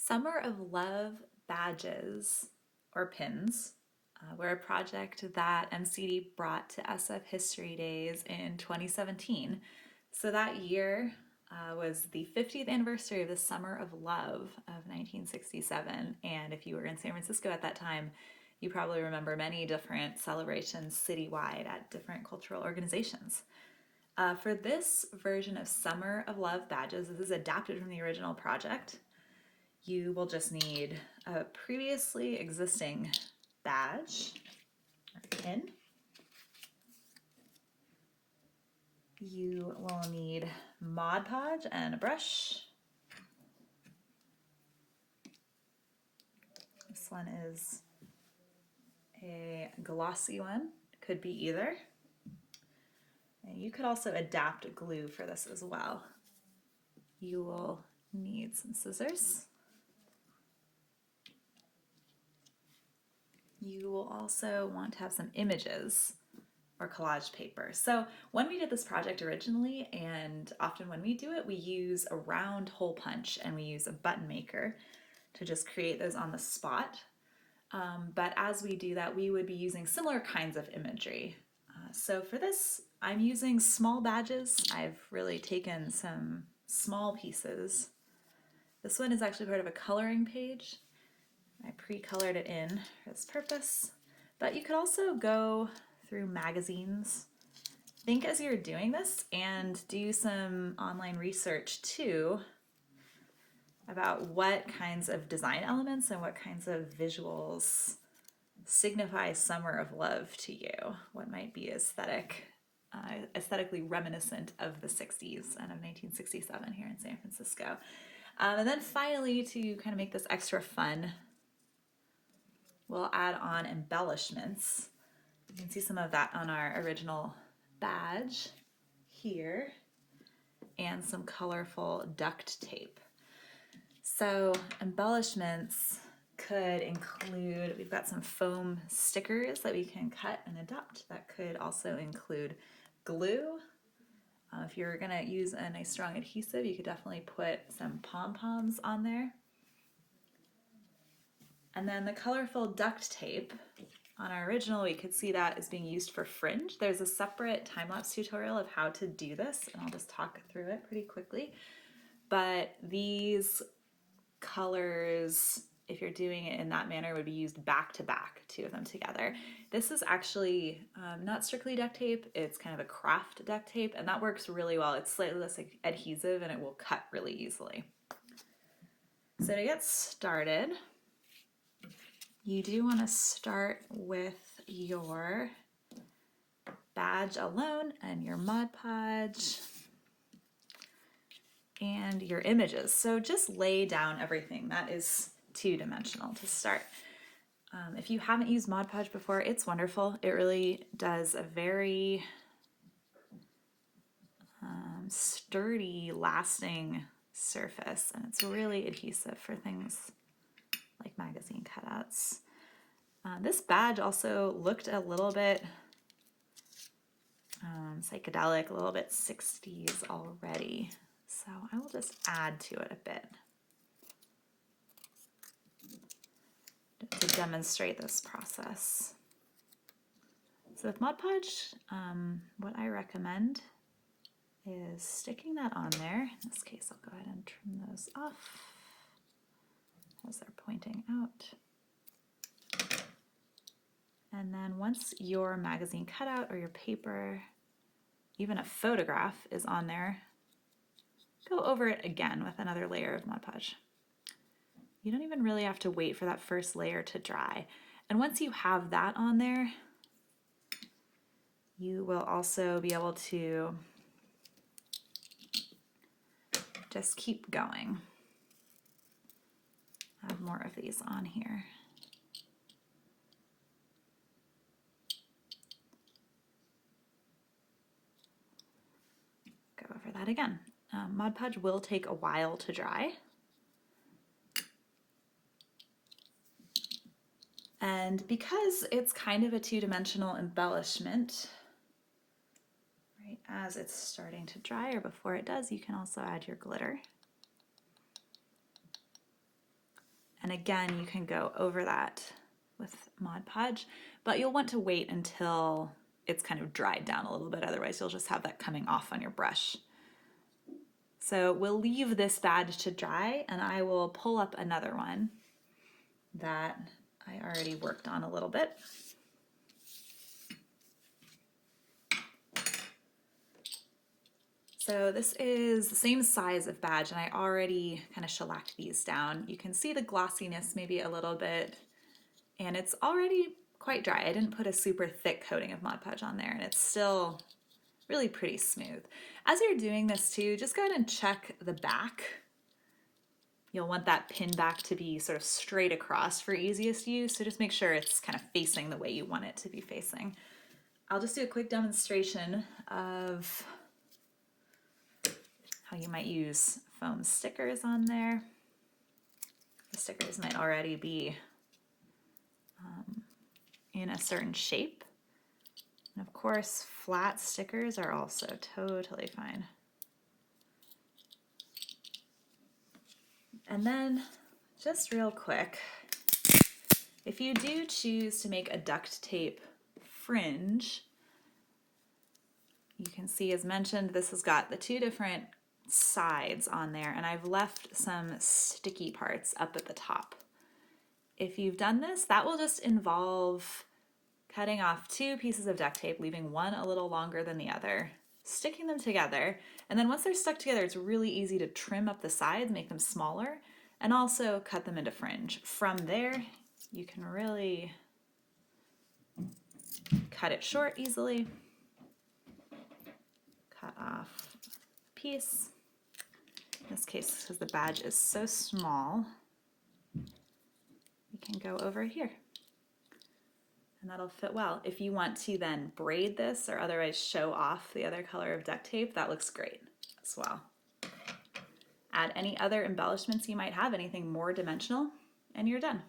Summer of Love badges, or pins, were a project that MCD brought to SF History Days in 2017. So that year was the 50th anniversary of the Summer of Love of 1967. And if you were in San Francisco at that time, you probably remember many different celebrations citywide at different cultural organizations. For this version of Summer of Love badges, this is adapted from the original project. You will just need a previously existing badge or pin. You will need Mod Podge and a brush. This one is a glossy one, could be either. And you could also adapt glue for this as well. You will need some scissors. You will also want to have some images or collage paper. So when we did this project originally, and often when we do it, we use a round hole punch and we use a button maker to just create those on the spot. But as we do that, we would be using similar kinds of imagery. So for this, I'm using small badges. I've really taken some small pieces. This one is actually part of a coloring page. I pre-colored it in for this purpose. But you could also go through magazines. Think as you're doing this and do some online research too about what kinds of design elements and what kinds of visuals signify summer of love to you. What might be aesthetically reminiscent of the 60s and of 1967 here in San Francisco. And then finally, to kind of make this extra fun, we'll add on embellishments. You can see some of that on our original badge here, and some colorful duct tape. So embellishments could include, we've got some foam stickers that we can cut and adapt. That could also include glue. If you're gonna use a nice strong adhesive, you could definitely put some pompoms on there. And then the colorful duct tape, on our original, we could see that is being used for fringe. There's a separate time-lapse tutorial of how to do this, and I'll just talk through it pretty quickly. But these colors, if you're doing it in that manner, would be used back to back, two of them together. This is actually not strictly duct tape, it's kind of a craft duct tape, and that works really well. It's slightly less adhesive and it will cut really easily. So to get started, you do want to start with your badge alone and your Mod Podge and your images. So just lay down everything. That is two-dimensional to start. If you haven't used Mod Podge before, it's wonderful. It really does a very sturdy, lasting surface, and it's really adhesive for things like magazine cutouts. This badge also looked a little bit psychedelic, a little bit 60s already. So I will just add to it a bit to demonstrate this process. So with Mod Podge, what I recommend is sticking that on there. In this case, I'll go ahead and trim those off as they're pointing out. And then once your magazine cutout or your paper, even a photograph is on there, go over it again with another layer of Mod Podge. You don't even really have to wait for that first layer to dry. And once you have that on there, you will also be able to just keep going. Add more of these on here. Go over that again. Mod Podge will take a while to dry. And because it's kind of a two-dimensional embellishment, right as it's starting to dry or before it does, you can also add your glitter. And again, you can go over that with Mod Podge, but you'll want to wait until it's kind of dried down a little bit, otherwise you'll just have that coming off on your brush. So we'll leave this badge to dry, and I will pull up another one that I already worked on a little bit. So this is the same size of badge, and I already kind of shellacked these down. You can see the glossiness maybe a little bit, and it's already quite dry. I didn't put a super thick coating of Mod Podge on there, and it's still really pretty smooth. As you're doing this too, just go ahead and check the back. You'll want that pin back to be sort of straight across for easiest use, so just make sure it's kind of facing the way you want it to be facing. I'll just do a quick demonstration of how you might use foam stickers on there. The stickers might already be in a certain shape. And of course, flat stickers are also totally fine. And then, just real quick, if you do choose to make a duct tape fringe, you can see, as mentioned, this has got the two different sides on there, and I've left some sticky parts up at the top. If you've done this, that will just involve cutting off two pieces of duct tape, leaving one a little longer than the other, sticking them together, and then once they're stuck together, it's really easy to trim up the sides, make them smaller, and also cut them into fringe. From there, you can really cut it short easily, cut off a piece. In this case, because the badge is so small, you can go over here. And that'll fit well. If you want to then braid this or otherwise show off the other color of duct tape, that looks great as well. Add any other embellishments you might have, anything more dimensional, and you're done.